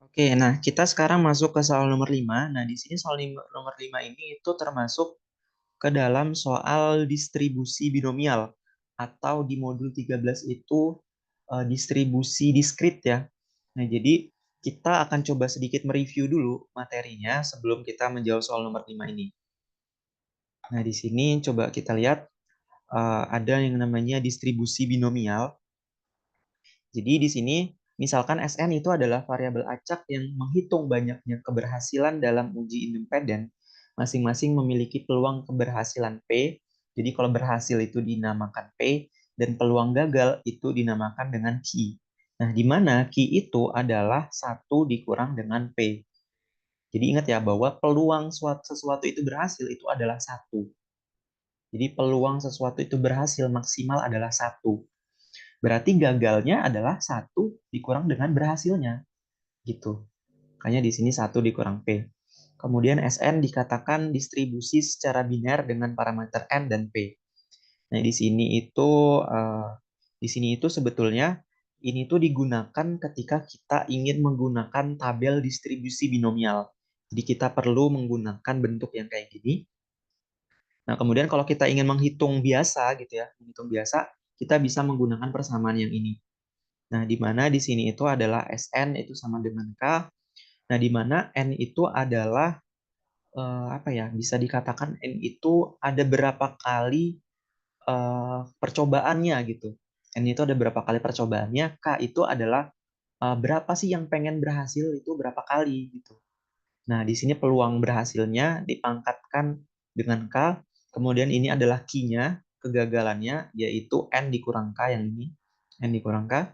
Oke, nah kita sekarang masuk ke soal nomor 5. Nah, di sini soal nomor 5 ini itu termasuk ke dalam soal distribusi binomial atau di modul 13 itu distribusi diskrit ya. Nah, jadi kita akan coba sedikit mereview dulu materinya sebelum kita menjawab soal nomor 5 ini. Nah, di sini coba kita lihat ada yang namanya distribusi binomial. Jadi di sini misalkan Sn itu adalah variabel acak yang menghitung banyaknya keberhasilan dalam uji independen, masing-masing memiliki peluang keberhasilan P. Jadi kalau berhasil itu dinamakan P dan peluang gagal itu dinamakan dengan Q. Nah, di mana Q itu adalah 1 dikurang dengan P. Jadi ingat ya bahwa peluang sesuatu itu berhasil itu adalah 1. Jadi peluang sesuatu itu berhasil maksimal adalah 1. Berarti gagalnya adalah 1 dikurang dengan berhasilnya. Gitu. Makanya di sini 1 dikurang P. Kemudian Sn dikatakan distribusi secara biner dengan parameter N dan P. Nah, di sini itu sebetulnya ini tuh digunakan ketika kita ingin menggunakan tabel distribusi binomial. Jadi kita perlu menggunakan bentuk yang kayak gini. Nah, kemudian kalau kita ingin menghitung biasa gitu ya, menghitung biasa, kita bisa menggunakan persamaan yang ini. Nah, di mana di sini itu adalah Sn itu sama dengan K. Nah, di mana N itu adalah apa ya? Bisa dikatakan N itu ada berapa kali percobaannya gitu. N itu ada berapa kali percobaannya, K itu adalah berapa sih yang pengen berhasil itu berapa kali gitu. Nah, di sini peluang berhasilnya dipangkatkan dengan K, kemudian ini adalah Q-nya, kegagalannya yaitu N dikurang K yang ini, N dikurang K.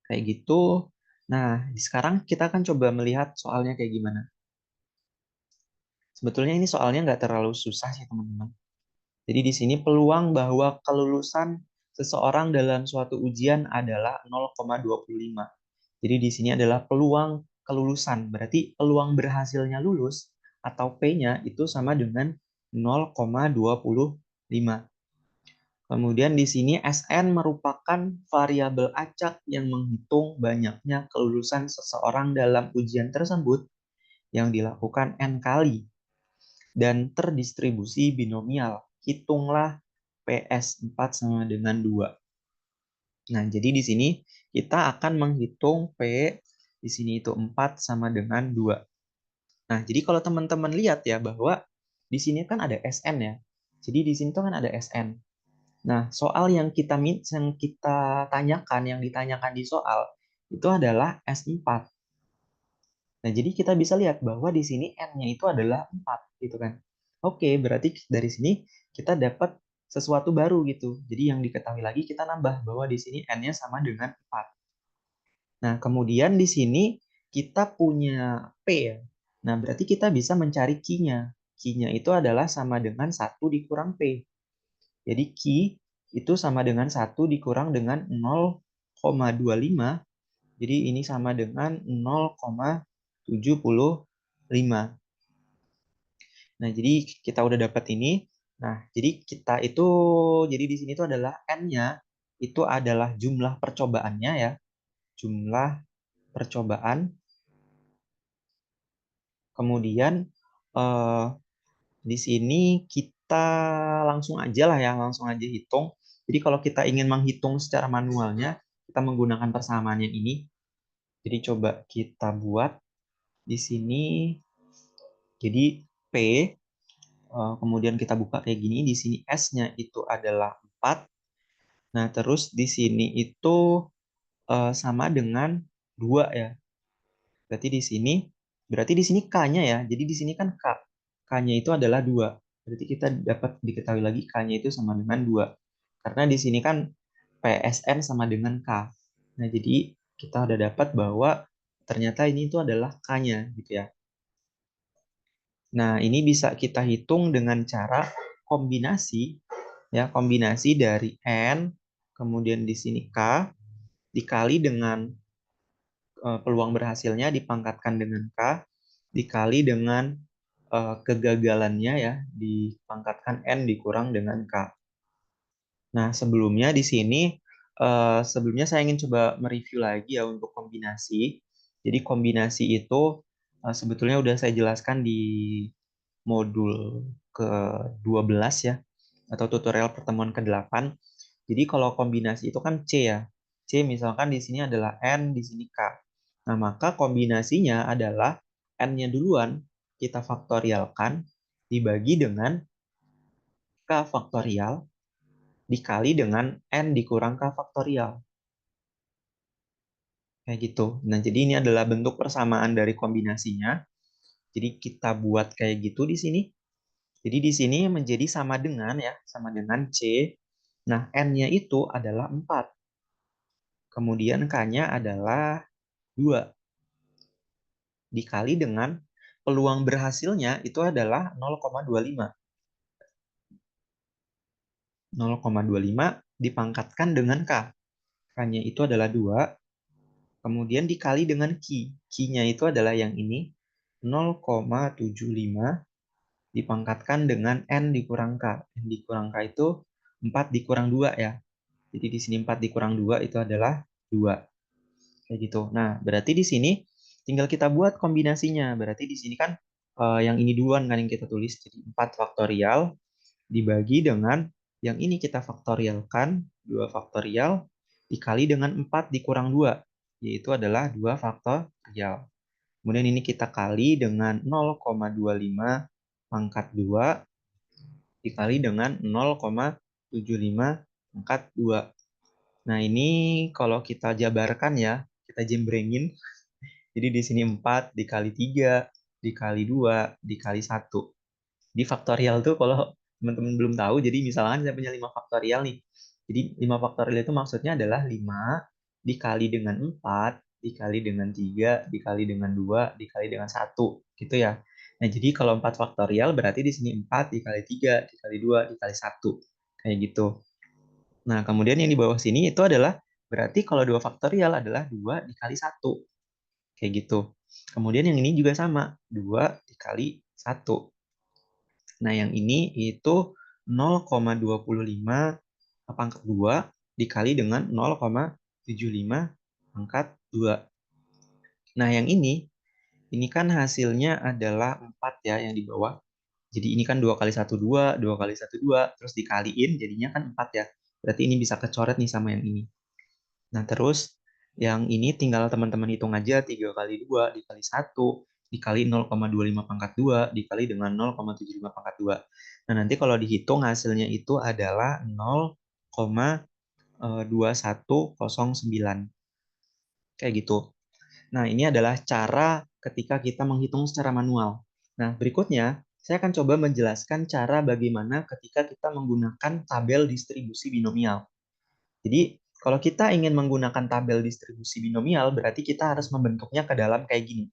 Kayak gitu. Nah, sekarang kita akan coba melihat soalnya kayak gimana. Sebetulnya ini soalnya nggak terlalu susah sih, teman-teman. Jadi di sini peluang bahwa kelulusan seseorang dalam suatu ujian adalah 0,25. Jadi di sini adalah peluang kelulusan. Berarti peluang berhasilnya lulus atau P-nya itu sama dengan 0,25. Kemudian di sini Sn merupakan variabel acak yang menghitung banyaknya kelulusan seseorang dalam ujian tersebut yang dilakukan N kali dan terdistribusi binomial. Hitunglah PS4 sama dengan 2. Nah, jadi di sini kita akan menghitung P di sini itu 4 sama dengan 2. Nah, jadi kalau teman-teman lihat ya bahwa di sini kan ada Sn ya. Jadi di sini tuh kan ada Sn. Nah, soal yang kita tanyakan, yang ditanyakan di soal, itu adalah S4. Nah, jadi kita bisa lihat bahwa di sini N-nya itu adalah 4, gitu kan. Oke, berarti dari sini kita dapat sesuatu baru gitu. Jadi yang diketahui lagi kita nambah bahwa di sini N-nya sama dengan 4. Nah, kemudian di sini kita punya P ya. Nah, berarti kita bisa mencari Q-nya. Q-nya itu adalah sama dengan 1 dikurang P. Jadi Q itu sama dengan 1 dikurang dengan 0,25. Jadi ini sama dengan 0,75. Nah, jadi kita udah dapat ini. Nah, jadi di sini itu adalah N-nya itu adalah jumlah percobaannya ya. Jumlah percobaan. Kemudian eh, di sini kita langsung aja lah ya, langsung aja hitung. Jadi kalau kita ingin menghitung secara manualnya, kita menggunakan persamaan yang ini. Jadi coba kita buat di sini. Jadi P, kemudian kita buka kayak gini. Di sini S-nya itu adalah 4. Nah, terus di sini itu sama dengan 2 ya. Berarti di sini K-nya ya. Jadi di sini kan K. K-nya itu adalah 2. Berarti kita dapat diketahui lagi K-nya itu sama dengan 2. Karena di sini kan PSN sama dengan K. Nah, jadi kita udah dapat bahwa ternyata ini itu adalah K-nya gitu ya. Nah, ini bisa kita hitung dengan cara kombinasi ya, kombinasi dari N kemudian di sini K dikali dengan peluang berhasilnya dipangkatkan dengan K dikali dengan kegagalannya ya dipangkatkan N dikurang dengan K. Nah, sebelumnya saya ingin coba mereview lagi ya untuk kombinasi. Jadi kombinasi itu sebetulnya udah saya jelaskan di modul ke-12 ya, atau tutorial pertemuan ke-8. Jadi kalau kombinasi itu kan C ya. C misalkan di sini adalah N, di sini K. Nah, maka kombinasinya adalah N-nya duluan kita faktorialkan dibagi dengan K faktorial dikali dengan N dikurang K faktorial. Kayak gitu. Nah, jadi ini adalah bentuk persamaan dari kombinasinya. Jadi kita buat kayak gitu di sini. Jadi di sini menjadi sama dengan ya, sama dengan C. Nah, N-nya itu adalah 4. Kemudian K-nya adalah 2. Dikali dengan peluang berhasilnya itu adalah 0,25. 0,25 dipangkatkan dengan K. K-nya itu adalah 2. Kemudian dikali dengan Q. Q-nya itu adalah yang ini. 0,75 dipangkatkan dengan N dikurang K. N dikurang K itu 4 dikurang 2 ya. Jadi di sini 4 dikurang 2 itu adalah 2. Kayak gitu. Nah, berarti di sini tinggal kita buat kombinasinya. Berarti di sini kan yang ini duluan kan yang kita tulis. Jadi 4 faktorial dibagi dengan yang ini kita faktorialkan. 2 faktorial dikali dengan 4 dikurang 2. Yaitu adalah 2 faktorial. Kemudian ini kita kali dengan 0,25 pangkat 2 dikali dengan 0,75 pangkat 2. Nah, ini kalau kita jabarkan ya, kita jembrengin. Jadi di sini 4 dikali 3, dikali 2, dikali 1. Di faktorial tuh kalau teman-teman belum tahu, jadi misalkan saya punya 5 faktorial nih. Jadi 5 faktorial itu maksudnya adalah 5 dikali dengan 4, dikali dengan 3, dikali dengan 2, dikali dengan 1. Gitu ya. Nah, jadi kalau 4 faktorial berarti di sini 4 dikali 3, dikali 2, dikali 1. Kayak gitu. Nah, kemudian yang di bawah sini itu adalah berarti kalau 2 faktorial adalah 2 dikali 1. Kayak gitu. Kemudian yang ini juga sama, 2 dikali 1. Nah, yang ini itu 0,25 pangkat 2 dikali dengan 0,75 pangkat 2. Nah, yang ini kan hasilnya adalah 4 ya yang di bawah. Jadi ini kan 2 kali 1, 2, 2 kali 1, 2, terus dikaliin jadinya kan 4 ya. Berarti ini bisa kecoret nih sama yang ini. Nah, terus yang ini tinggal teman-teman hitung aja 3 kali 2 dikali 1 dikali 0,25 pangkat 2 dikali dengan 0,75 pangkat 2. Nah, nanti kalau dihitung hasilnya itu adalah 0,2109. Kayak gitu. Nah, ini adalah cara ketika kita menghitung secara manual. Nah, berikutnya saya akan coba menjelaskan cara bagaimana ketika kita menggunakan tabel distribusi binomial. Jadi, kalau kita ingin menggunakan tabel distribusi binomial, berarti kita harus membentuknya ke dalam kayak gini.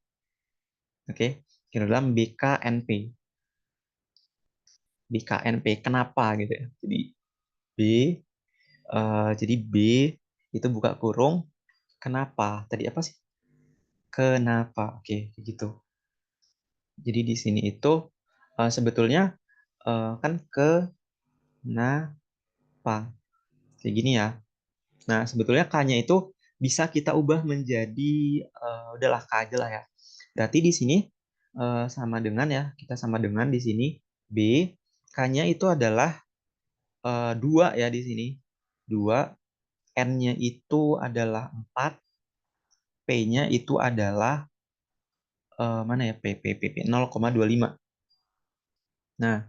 Oke, ke dalam BKNP. BKNP, kenapa gitu ya? Jadi B, jadi B itu buka kurung, kenapa? Tadi apa sih? Kenapa? Oke, gitu. Jadi di sini itu sebetulnya kan kenapa? Kayak gini ya. Nah, sebetulnya K-nya itu bisa kita ubah menjadi udahlah K aja lah ya. Berarti di sini sama dengan ya, kita sama dengan di sini B, K-nya itu adalah 2 ya di sini. 2, N-nya itu adalah 4, P-nya itu adalah mana ya P 0,25. Nah,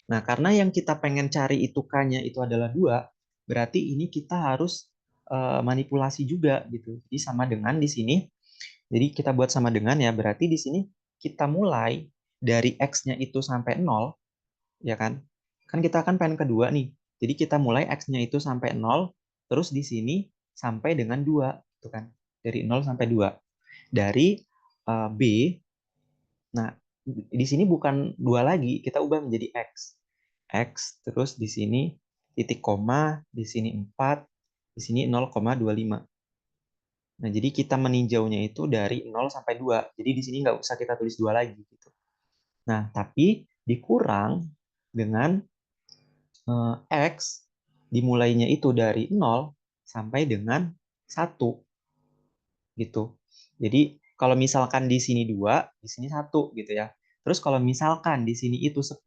karena yang kita pengen cari itu K-nya itu adalah 2, berarti ini kita harus manipulasi juga gitu. Jadi sama dengan di sini. Jadi kita buat sama dengan ya, berarti di sini kita mulai dari X-nya itu sampai 0, ya kan? Kan kita akan pengen kedua nih. Jadi kita mulai X-nya itu sampai 0, terus di sini sampai dengan 2, gitu kan? Dari 0 sampai 2. Dari B, nah di sini bukan 2 lagi, kita ubah menjadi X. X, terus di sini titik koma, di sini 4, di sini 0,25. Nah, jadi kita meninjaunya itu dari 0 sampai 2. Jadi di sini nggak usah kita tulis 2 lagi. Gitu. Nah, tapi dikurang dengan X dimulainya itu dari 0 sampai dengan 1. gitu. Jadi kalau misalkan di sini 2, di sini 1 gitu ya. Terus kalau misalkan di sini itu 10,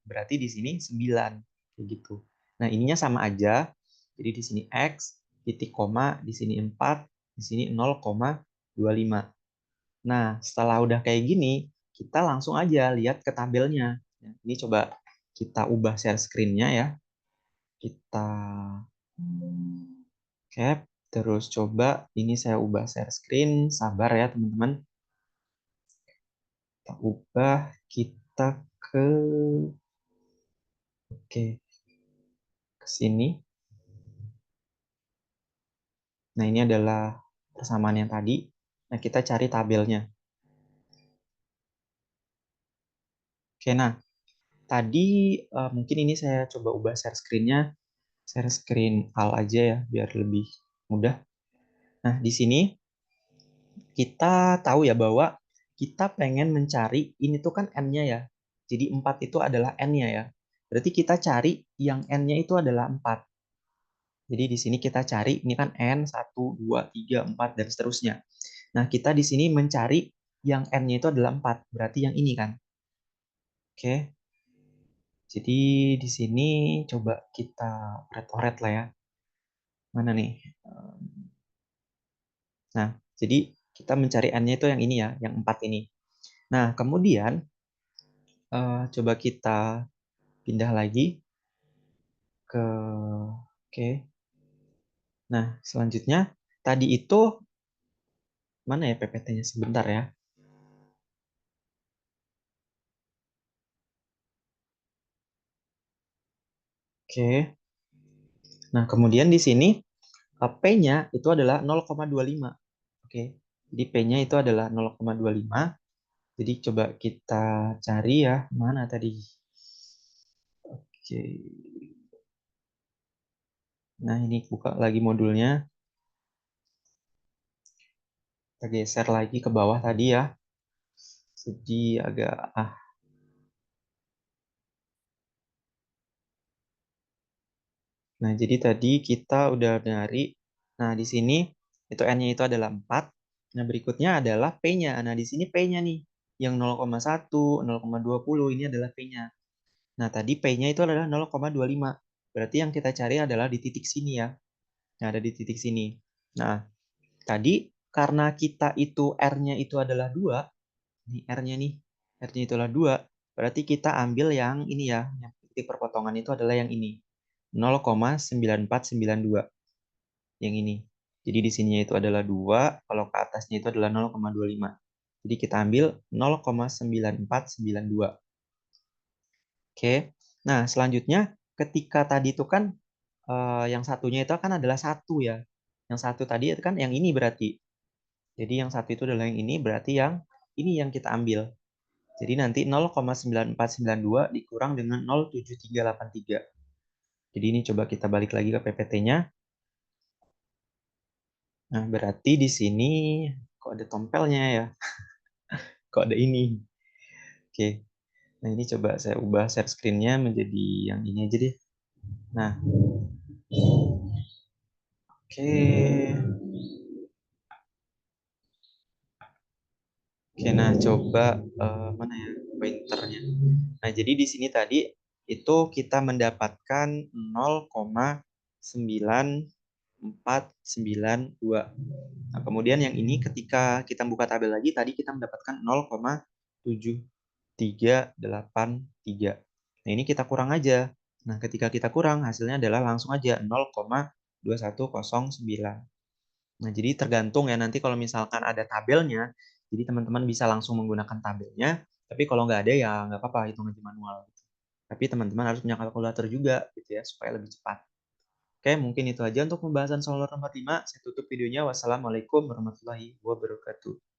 berarti di sini 9 kayak gitu. Nah, ininya sama aja. Jadi di sini X, titik koma, di sini 4, di sini 0,25. Nah, setelah udah kayak gini, kita langsung aja lihat ke tabelnya. Ini coba kita ubah share screen-nya ya. Kita cap, terus coba ini saya ubah share screen. Sabar ya teman-teman. Kita ubah, kita ke oke, ke sini. Nah, ini adalah persamaan yang tadi. Nah, kita cari tabelnya. Oke, nah, tadi mungkin ini saya coba ubah share screen-nya. Share screen all aja ya, biar lebih mudah. Nah, di sini kita tahu ya bahwa kita pengen mencari, ini tuh kan N-nya ya. Jadi 4 itu adalah N-nya ya. Berarti kita cari yang N-nya itu adalah 4. Jadi di sini kita cari, ini kan N, 1, 2, 3, 4, dan seterusnya. Nah, kita di sini mencari yang N-nya itu adalah 4. Berarti yang ini kan. Oke. Jadi di sini coba kita oret-oret lah ya. Mana nih? Nah, jadi kita mencari N-nya itu yang ini ya, yang 4 ini. Nah, kemudian coba kita pindah lagi ke oke. Nah, selanjutnya tadi itu mana ya PPT-nya sebentar ya. Oke. Nah, kemudian di sini P-nya itu adalah 0,25. Oke. Jadi P-nya itu adalah 0,25. Jadi coba kita cari ya, mana tadi? Oke. Nah, ini buka lagi modulnya. Kita geser lagi ke bawah tadi ya. Jadi agak Nah, jadi tadi kita udah nyari. Nah, di sini itu N-nya itu adalah 4. Nah, berikutnya adalah P-nya. Nah, di sini P-nya nih. Yang 0,1, 0,20 ini adalah P-nya. Nah, tadi P-nya itu adalah 0,25. Berarti yang kita cari adalah di titik sini ya. Nah, ada di titik sini. Nah, tadi karena kita itu R-nya itu adalah 2. Nih R-nya nih. R-nya itu adalah 2. Berarti kita ambil yang ini ya. Yang titik perpotongan itu adalah yang ini. 0,9492 yang ini. Jadi di sininya itu adalah 2, kalau ke atasnya itu adalah 0,25. Jadi kita ambil 0,9492. Oke. Nah, selanjutnya ketika tadi itu kan yang satunya itu kan adalah 1 ya. Yang satu tadi itu kan yang ini berarti. Jadi yang satu itu adalah yang ini, berarti yang ini yang kita ambil. Jadi nanti 0,9492 dikurang dengan 0,7383. Jadi ini coba kita balik lagi ke PPT-nya. Nah, berarti di sini kok ada tompelnya ya? Kok ada ini? Oke. Nah, ini coba saya ubah share screen-nya menjadi yang ini aja deh. Nah, oke. Oke, nah coba mana ya pointernya. Nah, jadi di sini tadi itu kita mendapatkan 0,9492. Nah, kemudian yang ini ketika kita buka tabel lagi, tadi kita mendapatkan 0,7383. Nah, ini kita kurang aja. Nah, ketika kita kurang, hasilnya adalah langsung aja 0,2109. Nah, jadi tergantung ya, nanti kalau misalkan ada tabelnya, jadi teman-teman bisa langsung menggunakan tabelnya, tapi kalau nggak ada ya nggak apa-apa, hitung aja manual. Tapi teman-teman harus punya kalkulator juga gitu ya, supaya lebih cepat. Oke, mungkin itu aja untuk pembahasan soal nomor 5. Saya tutup videonya. Wassalamualaikum warahmatullahi wabarakatuh.